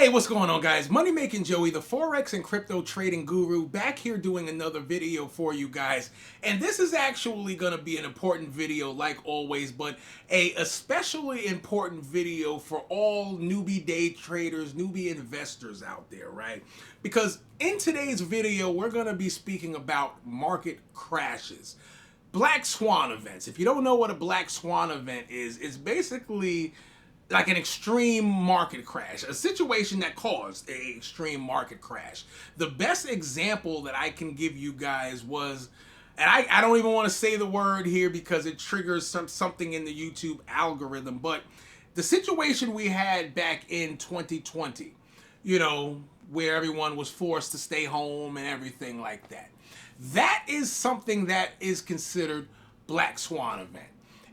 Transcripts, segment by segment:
Hey, what's going on, guys? Money Making Joey, the Forex and crypto trading guru, back here doing another video for you guys. And this is actually going to be an important video, like always, but a especially important video for all newbie day traders, newbie investors out there, right? Because in today's video, we're going to be speaking about market crashes. Black Swan events. If you don't know what a Black Swan event is, it's basically like an extreme market crash, a situation that caused an extreme market crash. The best example that I can give you guys was, and I don't even want to say the word here because it triggers something in the YouTube algorithm, but the situation we had back in 2020, where everyone was forced to stay home and everything like that. That is something that is considered Black Swan event.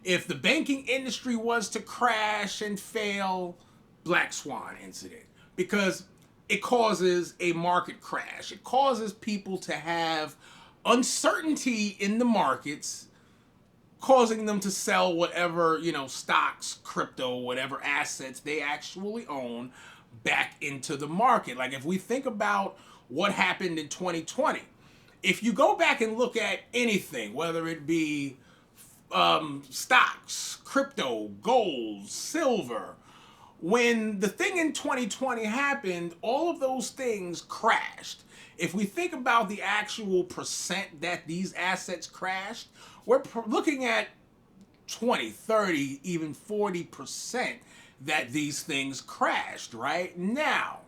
If the banking industry was to crash and fail, Black Swan incident, because it causes a market crash. It causes people to have uncertainty in the markets, causing them to sell whatever, stocks, crypto, whatever assets they actually own back into the market. Like if we think about what happened in 2020, if you go back and look at anything, whether it be stocks, crypto, gold, silver. When the thing in 2020 happened, all of those things crashed. If we think about the actual percent that these assets crashed, we're looking at 20, 30, even 40% that these things crashed, right? Now,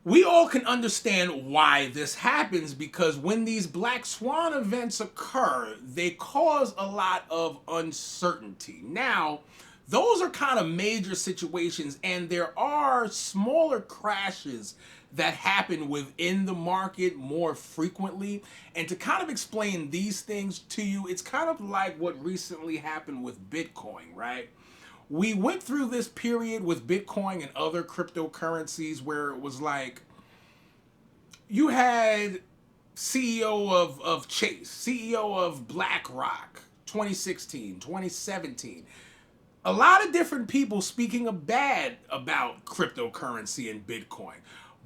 we all can understand why this happens, because when these Black Swan events occur, they cause a lot of uncertainty. Now, those are kind of major situations, and there are smaller crashes that happen within the market more frequently. And to kind of explain these things to you, it's kind of like what recently happened with Bitcoin, right? We went through this period with Bitcoin and other cryptocurrencies where it was like you had CEO of Chase, CEO of BlackRock, 2016, 2017. A lot of different people speaking bad about cryptocurrency and Bitcoin.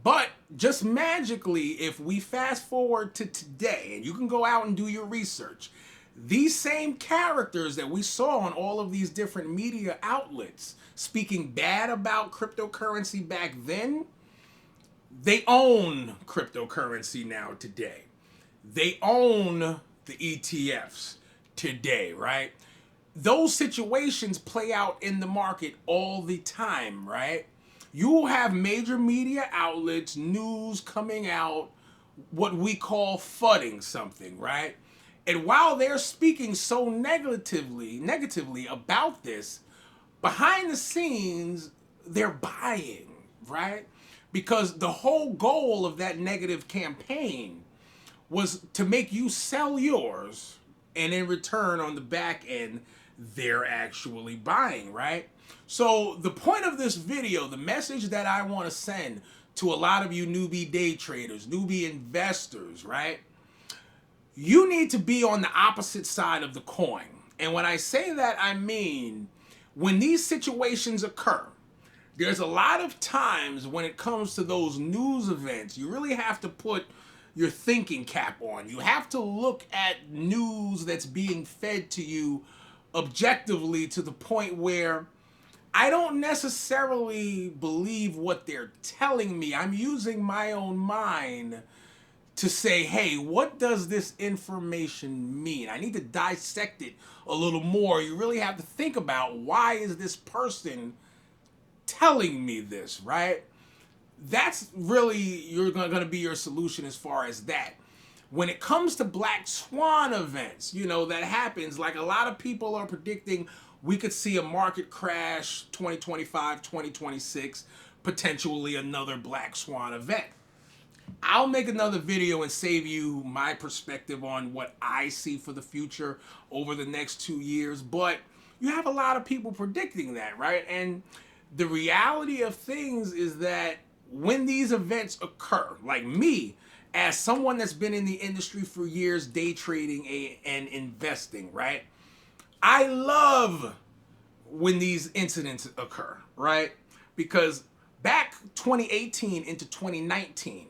But just magically, if we fast forward to today, and you can go out and do your research, these same characters that we saw on all of these different media outlets speaking bad about cryptocurrency back then, they own cryptocurrency now today. They own the ETFs today, right? Those situations play out in the market all the time, right? You will have major media outlets, news coming out, what we call fudding something, right? And while they're speaking so negatively about this, behind the scenes, they're buying, right? Because the whole goal of that negative campaign was to make you sell yours, and in return, on the back end, they're actually buying, right? So the point of this video, the message that I want to send to a lot of you newbie day traders, newbie investors, right? You need to be on the opposite side of the coin. And when I say that, I mean, when these situations occur, there's a lot of times when it comes to those news events, you really have to put your thinking cap on. You have to look at news that's being fed to you objectively, to the point where I don't necessarily believe what they're telling me. I'm using my own mind to say, hey, what does this information mean? I need to dissect it a little more. You really have to think about, why is this person telling me this, right? That's really you're going to be your solution as far as that. When it comes to Black Swan events, that happens, like a lot of people are predicting we could see a market crash 2025, 2026, potentially another Black Swan event. I'll make another video and save you my perspective on what I see for the future over the next 2 years. But you have a lot of people predicting that, right? And the reality of things is that when these events occur, like me, as someone that's been in the industry for years, day trading and investing, right? I love when these incidents occur, right? Because Back 2018 into 2019,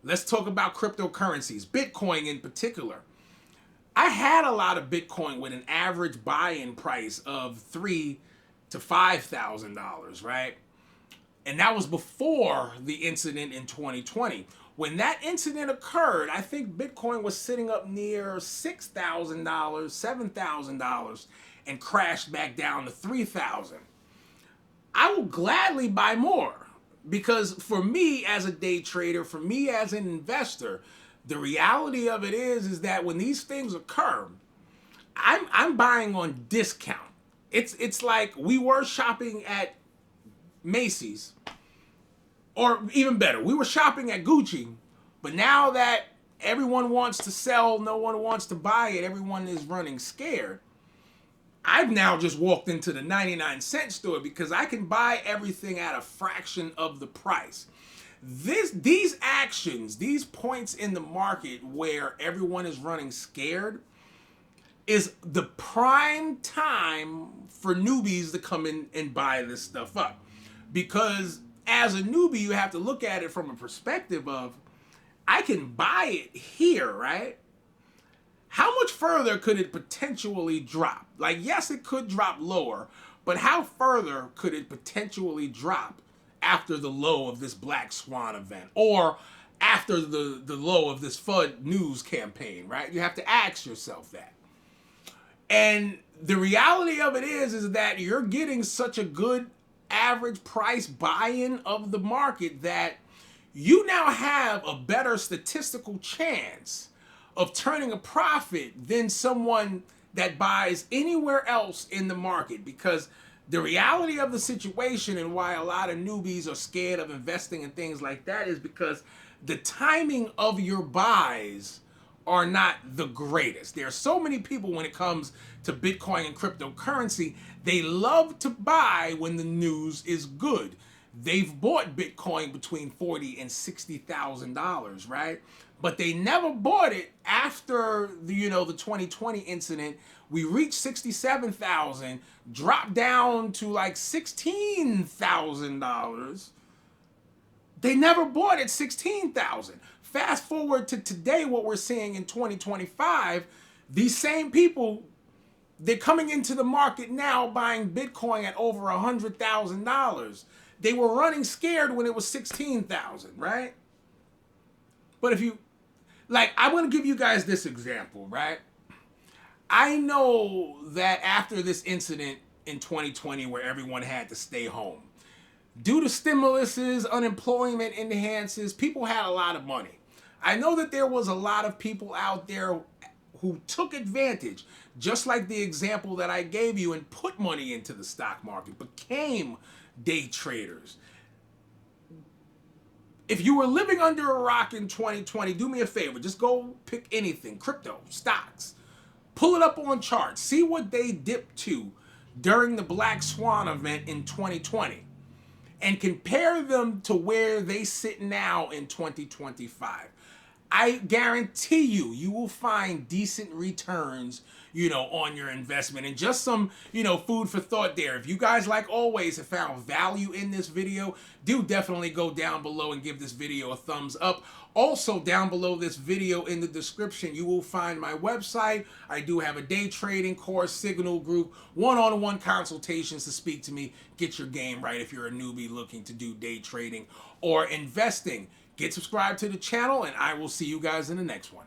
let's talk about cryptocurrencies, Bitcoin in particular. I had a lot of Bitcoin with an average buy-in price of $3,000 to $5,000, right? And that was before the incident in 2020. When that incident occurred, I think Bitcoin was sitting up near $6,000, $7,000, and crashed back down to $3,000. I will gladly buy more because for me as a day trader, for me as an investor, the reality of it is that when these things occur, I'm buying on discount. It's like we were shopping at Macy's, or even better, we were shopping at Gucci, but now that everyone wants to sell, no one wants to buy it, everyone is running scared. I've now just walked into the 99-cent store because I can buy everything at a fraction of the price. These actions, these points in the market where everyone is running scared, is the prime time for newbies to come in and buy this stuff up. Because as a newbie, you have to look at it from a perspective of, I can buy it here, right? How much further could it potentially drop? Like, yes, it could drop lower, but how further could it potentially drop after the low of this Black Swan event, or after the low of this FUD news campaign, right? You have to ask yourself that. And the reality of it is that you're getting such a good average price buy-in of the market that you now have a better statistical chance of turning a profit than someone that buys anywhere else in the market. Because the reality of the situation and why a lot of newbies are scared of investing in things like that is because the timing of your buys are not the greatest. There are so many people when it comes to Bitcoin and cryptocurrency, they love to buy when the news is good. They've bought Bitcoin between $40,000 and $60,000, right? But they never bought it after the 2020 incident. We reached 67,000, dropped down to like $16,000. They never bought at 16,000. Fast forward to today, what we're seeing in 2025, these same people, they're coming into the market now buying Bitcoin at over $100,000. They were running scared when it was 16,000, right? But if you, like, I'm going to give you guys this example, right? I know that after this incident in 2020 where everyone had to stay home, due to stimuluses, unemployment enhances, people had a lot of money. I know that there was a lot of people out there who took advantage, just like the example that I gave you, and put money into the stock market, became day traders. If you were living under a rock in 2020, do me a favor, just go pick anything, crypto, stocks, pull it up on charts, see what they dipped to during the Black Swan event in 2020, and compare them to where they sit now in 2025. I guarantee you will find decent returns, on your investment. And just some, food for thought there. If you guys, like always, have found value in this video, do definitely go down below and give this video a thumbs up. Also, down below this video in the description, you will find my website. I do have a day trading course, signal group, one-on-one consultations to speak to me. Get your game right if you're a newbie looking to do day trading or investing. Get subscribed to the channel, and I will see you guys in the next one.